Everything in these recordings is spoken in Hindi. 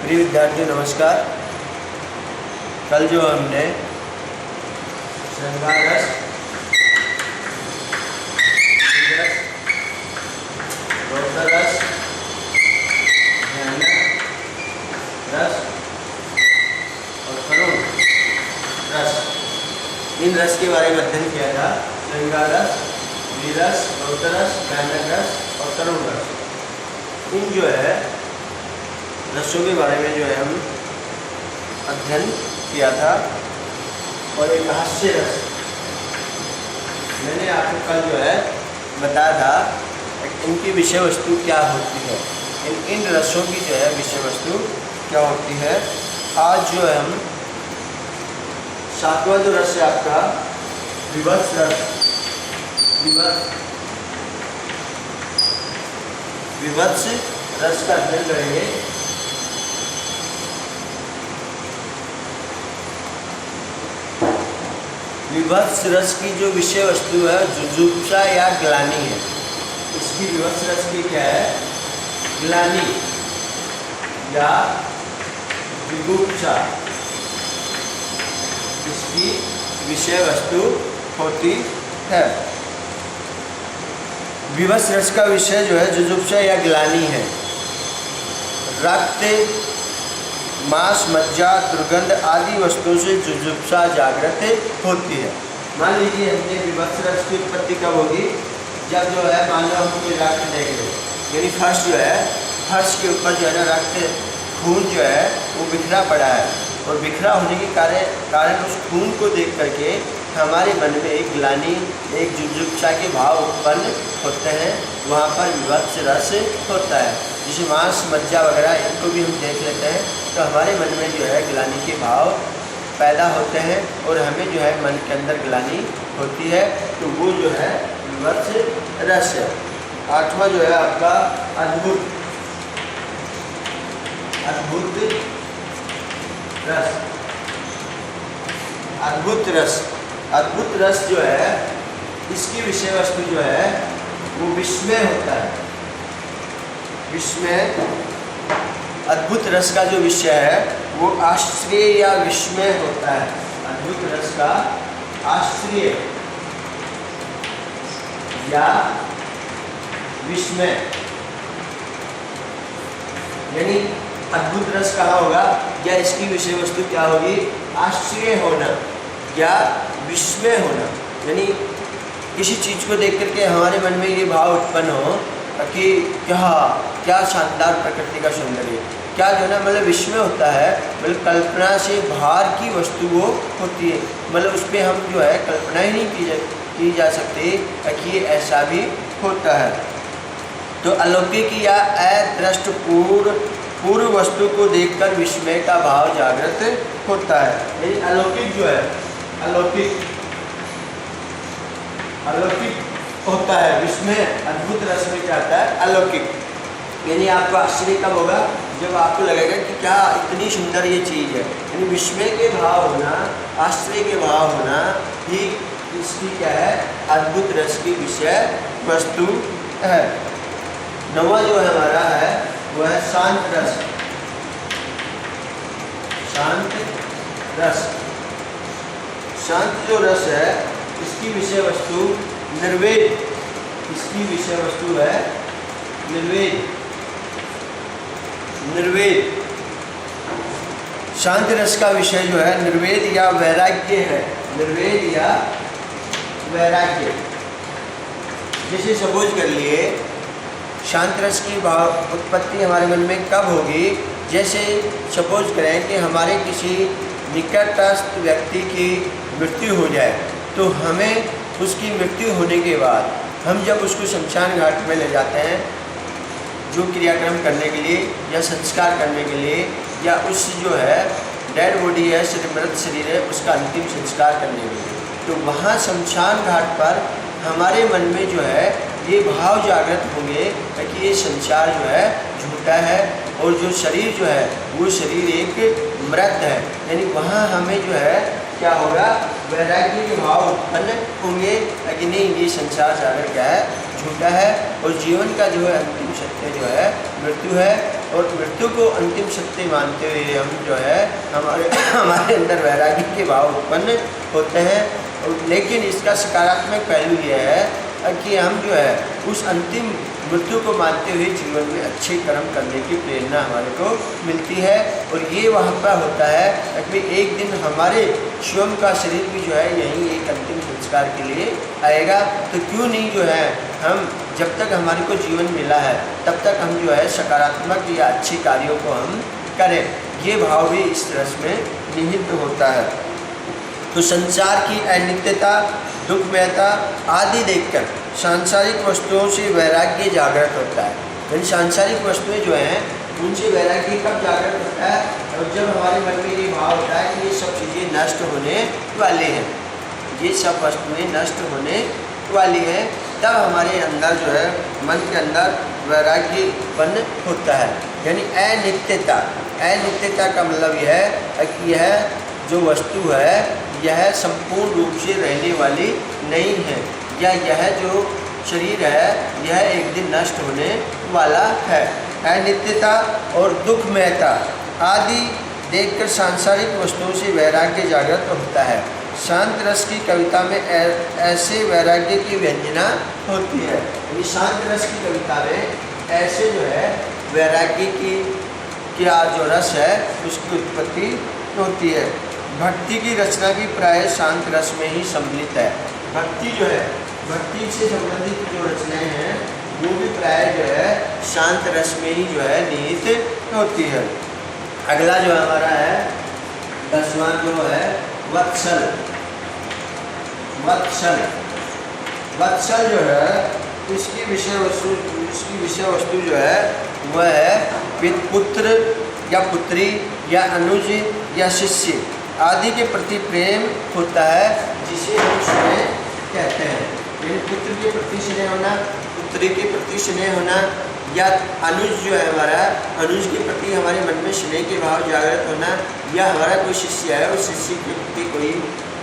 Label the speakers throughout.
Speaker 1: प्रिय विद्यार्थियों नमस्कार। कल जो हमने श्रृंगार रस, रौद्र रस, भयानक रस और करुण रस, इन रस के बारे में अध्ययन किया था। श्रृंगार रस, वीरस, रौद्र रस, भयानक रस और करुण रस, इन जो है रसों के बारे में जो है हम अध्ययन किया था। और एक हास्य रस मैंने आपको कल जो है बताया था इनकी विषय वस्तु क्या होती है, इन रसों की जो है विषय वस्तु क्या होती है। आज जो है हम सातवां जो रस है आपका विभत्स रस, विभत्स रस का अध्ययन करेंगे। विभत्स रस की जो विषय वस्तु है जुजुप्सा या ग्लानि है। इसकी विभत्स रस की क्या है? ग्लानि या जुगुप्सा, इसकी विषय वस्तु होती है। विभत्स रस का विषय जो है जुजुप्सा या ग्लानि है। रक्त, मांस, मज्जा, दुर्गंध आदि वस्तुओं से जुजुप्सा जागृत होती है। मान लीजिए हमने विभत्स रस की उत्पत्ति कब होगी? जब जो है मान लो हम कोई रक्त देख रहे, यानी फर्श जो है, फर्श के ऊपर जो है ना रक्त खून जो है वो बिखरा पड़ा है, और बिखरा होने के कारण उस खून को देख करके हमारे मन में एक ग्लानि, एक जुजुप्सा के भाव उत्पन्न होते हैं। वहाँ पर विभत्स रस होता है। जैसे मांस, मज्जा वगैरह इनको भी हम देख लेते हैं तो हमारे मन में जो है ग्लानि के भाव पैदा होते हैं, और हमें जो है मन के अंदर ग्लानि होती है, तो वो जो है विभत्स रस है। आठवां जो है आपका अद्भुत रस। अद्भुत रस जो है इसकी विषय वस्तु जो है वो विस्मय होता है। विस्मय, अद्भुत रस का जो विषय है वो आश्चर्य या विस्मय होता है। अद्भुत रस का आश्चर्य या विस्मय, यानी अद्भुत रस कहाँ होगा या इसकी विषय वस्तु क्या होगी? आश्चर्य होना या विस्मय होना, यानी किसी चीज़ को देख करके हमारे मन में ये भाव उत्पन्न हो कि क्या शानदार प्रकृति का सौंदर्य, क्या जो है ना मतलब विस्मय होता है, मतलब कल्पना से बाहर की वस्तु वो होती है, मतलब उस पर हम जो है कल्पना ही नहीं की जा सकती कि ये ऐसा भी होता है। तो अलौकिक या अदृष्ट पूर्व वस्तु को देखकर विस्मय का भाव जागृत होता है। यानी अलौकिक जो है, अलौकिक होता है विस्मय। अद्भुत रस में क्या आता है? अलौकिक, यानी आपको आश्चर्य कब होगा? जब आपको लगेगा कि क्या इतनी सुंदर ये चीज़ है। यानी विस्मय के भाव होना, आश्चर्य के भाव होना ही इसकी क्या है? अद्भुत रस की विषय वस्तु है। नवा जो है हमारा है वो है शांत रस। शांत जो रस है इसकी विषय वस्तु निर्वेद। इसकी विषय वस्तु है निर्वेद। शांत रस का विषय जो है निर्वेद या वैराग्य है। निर्वेद या वैराग्य, जैसे सपोज कर लिए शांत रस की भाव उत्पत्ति हमारे मन में कब होगी? जैसे सपोज करें कि हमारे किसी निकटस्थ व्यक्ति की मृत्यु हो जाए, तो हमें उसकी मृत्यु होने के बाद हम जब उसको शमशान घाट में ले जाते हैं जो क्रियाक्रम करने के लिए या संस्कार करने के लिए, या उस जो है डेड बॉडी है, मृत शरीर है, उसका अंतिम संस्कार करने के लिए, तो वहाँ शमशान घाट पर हमारे मन में जो है ये भाव जागृत होंगे कि ये संसार जो है झूठा है, और जो शरीर जो है वो शरीर एक मृत है। यानी वहाँ हमें जो है क्या होगा? वैराग्य के भाव उत्पन्न होंगे कि नहीं, ये संसार सागर क्या है? झूठा है, और जीवन का जो है अंतिम सत्य जो है मृत्यु है। और मृत्यु को अंतिम सत्य मानते हुए हम जो है हमारे अंदर वैराग्य के भाव उत्पन्न होते हैं। लेकिन इसका सकारात्मक पहलू यह है कि हम जो है उस अंतिम मृत्यु को मानते हुए जीवन में अच्छे कर्म करने की प्रेरणा हमारे को मिलती है। और ये वहाँ पर होता है कि एक दिन हमारे स्वयं का शरीर भी जो है यहीं एक अंतिम संस्कार के लिए आएगा। तो क्यों नहीं जो है हम जब तक हमारे को जीवन मिला है तब तक हम जो है सकारात्मक या अच्छे कार्यों को हम करें। ये भाव भी इस रस में निहित होता है। तो संसार की अनित्यता, दुखमयता आदि देखकर सांसारिक वस्तुओं से वैराग्य जागृत होता है। यानी सांसारिक वस्तुएं जो हैं उनसे वैराग्य कब जागृत होता है? और जब हमारे मन में ये भाव होता है कि ये सब चीज़ें नष्ट होने वाले हैं, ये सब वस्तुएं नष्ट होने वाली हैं, तब हमारे अंदर जो है मन के अंदर वैराग्य उत्पन्न होता है। यानी अनित्यता, अनित्यता का मतलब यह है कि यह जो वस्तु है यह संपूर्ण रूप से रहने वाली नहीं है, या यह जो शरीर है यह एक दिन नष्ट होने वाला है। अनित्यता और दुखमयता आदि देखकर सांसारिक वस्तुओं से वैराग्य जागृत होता है। शांत रस की कविता में ऐसे वैराग्य की व्यंजना होती है। यानी शांत रस की कविता में ऐसे जो है वैराग्य की क्या जो रस है उसकी उत्पत्ति होती है। भक्ति की रचना भी प्राय शांत रस में ही सम्मिलित है। भक्ति जो है, भक्ति से संबंधित जो रचनाएं हैं वो भी प्राय जो है शांत रस में ही जो है निहित होती है। अगला जो हमारा है 10वां जो है वत्सल। वत्सल, वत्सल जो है इसकी विषय वस्तु जो है वह है पुत्र या पुत्री या अनुज या शिष्य आदि के प्रति प्रेम होता है, जिसे हम स्नेह कहते हैं। यानी पुत्र के प्रति स्नेह होना, पुत्री के प्रति स्नेह होना, या अनुज जो है हमारा, अनुज के प्रति हमारे मन में स्नेह के भाव जागृत होना, या हमारा कोई शिष्य है उस शिष्य के प्रति कोई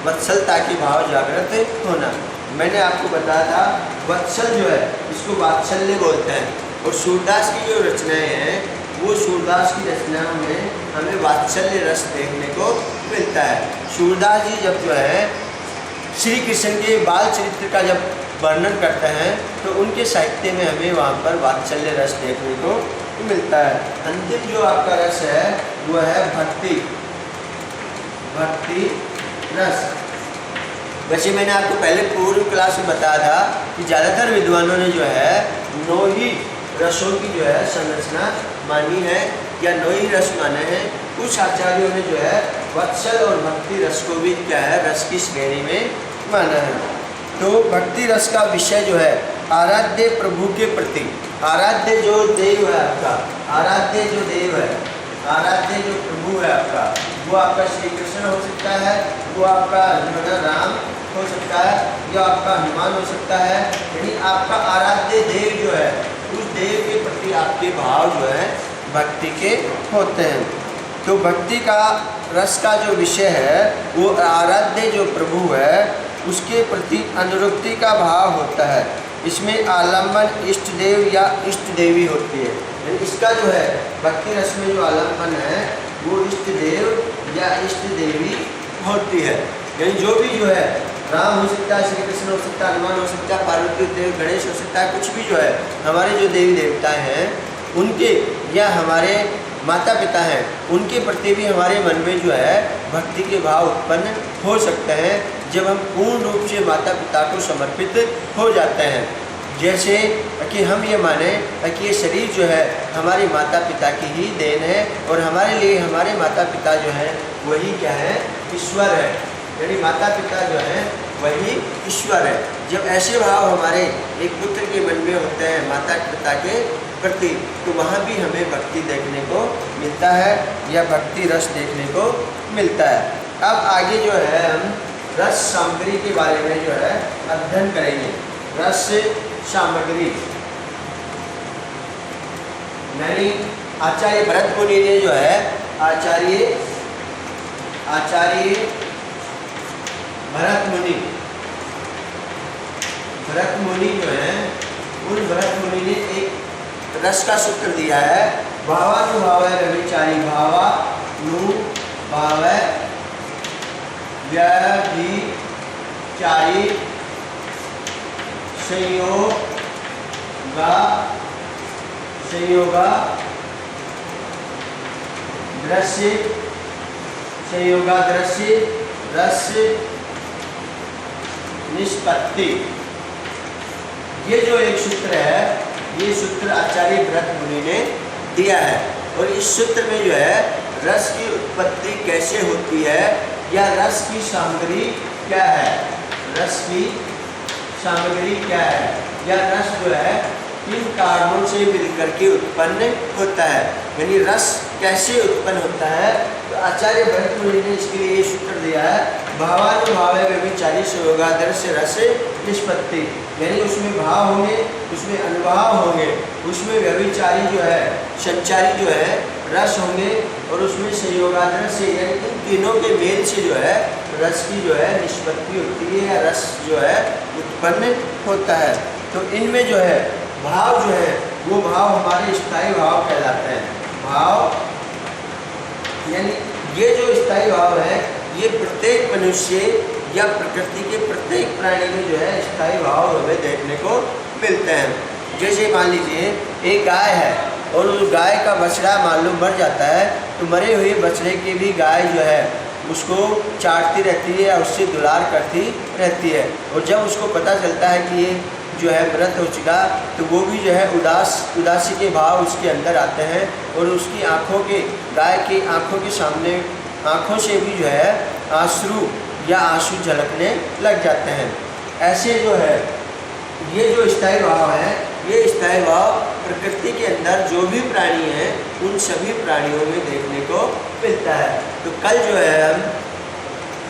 Speaker 1: वत्सलता के भाव जागृत होना। मैंने आपको बताया था वत्सल जो है इसको वात्सल्य बोलते हैं। और सूरदास की जो रचनाएँ हैं वो सूरदास की रचनाओं में हमें वात्सल्य रस देखने को मिलता है। सूरदास जी जब जो है श्री कृष्ण के बाल चरित्र का जब वर्णन करते हैं तो उनके साहित्य में हमें वहाँ पर वात्सल्य रस देखने को मिलता है। अंतिम जो आपका रस है वो है भक्ति, भक्ति रस। वैसे मैंने आपको पहले पूर्व क्लास में बताया था कि ज़्यादातर विद्वानों ने जो है 9 ही रसों की जो है संरचना मानी है या 9 ही रस माने हैं। कुछ आचार्यों ने जो है वत्सल और भक्ति रस को भी क्या है रस की श्रेणी में माना है। तो भक्ति रस का विषय जो है आराध्य प्रभु के प्रति, आराध्य जो देव है आपका, आराध्य जो देव है, आराध्य जो प्रभु है आपका, वो आपका श्री कृष्ण हो सकता है, वो आपका जो है राम हो सकता है, या आपका हनुमान हो सकता है। यानी आपका आराध्य देव जो है उस देव के प्रति आपके भाव जो है भक्ति के होते हैं। तो भक्ति का रस का जो विषय है वो आराध्य जो प्रभु है उसके प्रति अनुरक्ति का भाव होता है। इसमें आलम्बन इष्ट देव या इष्ट देवी होती है। यानी इसका जो है भक्ति रस में जो आलम्बन है वो इष्ट देव या इष्ट देवी होती है। यानी जो भी जो है राम हो सकता है, श्री कृष्ण हो सकता है, हनुमान हो सकता है, पार्वती देव, गणेश हो सकता है, कुछ भी जो है हमारे जो देवी देवता हैं उनके या हमारे माता पिता हैं उनके प्रति भी हमारे मन में जो है भक्ति के भाव उत्पन्न हो सकते हैं जब हम पूर्ण रूप से माता पिता को समर्पित हो जाते हैं। जैसे कि हम ये माने कि ये शरीर जो है हमारे माता पिता की ही देन है और हमारे लिए हमारे माता पिता जो हैं वही क्या है ईश्वर है। यानी माता पिता जो हैं वही ईश्वर है। जब ऐसे भाव हमारे एक पुत्र के मन में होते हैं माता पिता के प्रति तो वहाँ भी हमें भक्ति देखने को मिलता है या भक्ति रस देखने को मिलता है। अब आगे जो है हम रस सामग्री के बारे में जो है अध्ययन करेंगे। रस सामग्री यानी आचार्य भरत मुनि ने जो है आचार्य भरत मुनि जो है उन भरत मुनि ने एक रस का सूत्र दिया है भावानुभाव व्यभिचारी, भावानुभाव व्यभिचारी संयोगा दृश्य रस निष्पत्ति। ये जो एक सूत्र है, ये सूत्र आचार्य भरत मुनि ने दिया है। और इस सूत्र में जो है रस की उत्पत्ति कैसे होती है, या रस की सामग्री क्या है, रस की सामग्री क्या है, या रस जो है किन कारणों से मिलकर के उत्पन्न होता है, यानी रस कैसे उत्पन्न होता है। तो आचार्य भरत मुनि ने इसके लिए ये सूत्र दिया है, भावानुभाव व्यभिचारी संयोगादर्श रस निष्पत्ति, यानी उसमें भाव होंगे, उसमें अनुभाव होंगे, उसमें व्यभिचारी जो है संचारी जो है रस होंगे, और उसमें संयोगादर्श से यानी इन तीनों के मेल से जो है रस की जो है निष्पत्ति होती है, या रस जो है उत्पन्न होता है। तो इनमें जो है भाव जो है वो भाव हमारे स्थायी भाव कहलाते हैं। भाव यानी ये जो स्थायी भाव है, ये प्रत्येक मनुष्य या प्रकृति के प्रत्येक प्राणी में जो है स्थायी भाव हमें देखने को मिलते हैं। जैसे मान लीजिए एक गाय है, और उस गाय का बछड़ा मान लो मर जाता है, तो मरे हुए बछड़े की भी गाय जो है उसको चाटती रहती है या उससे दुलार करती रहती है। और जब उसको पता चलता है कि ये जो है मृत हो चुका, तो वो भी जो है उदासी के भाव उसके अंदर आते हैं, और उसकी गाय की आँखों के सामने आँखों से भी जो है आंसू या आंसू झलकने लग जाते हैं। ऐसे जो है ये जो स्थायी भाव है, ये स्थायी भाव प्रकृति के अंदर जो भी प्राणी हैं उन सभी प्राणियों में देखने को मिलता है। तो कल जो है हम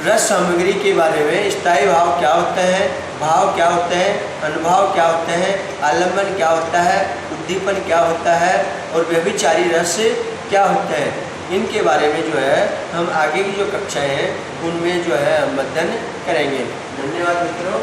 Speaker 1: रस सामग्री के बारे में, स्थायी भाव क्या होते हैं, भाव क्या होते हैं, अनुभाव क्या होते हैं, आलम्बन क्या होता है, उद्दीपन क्या होता है, और व्यभिचारी रस क्या होते हैं, इनके बारे में जो है हम आगे की जो कक्षाएं हैं उनमें जो है हम अध्ययन करेंगे। धन्यवाद मित्रों।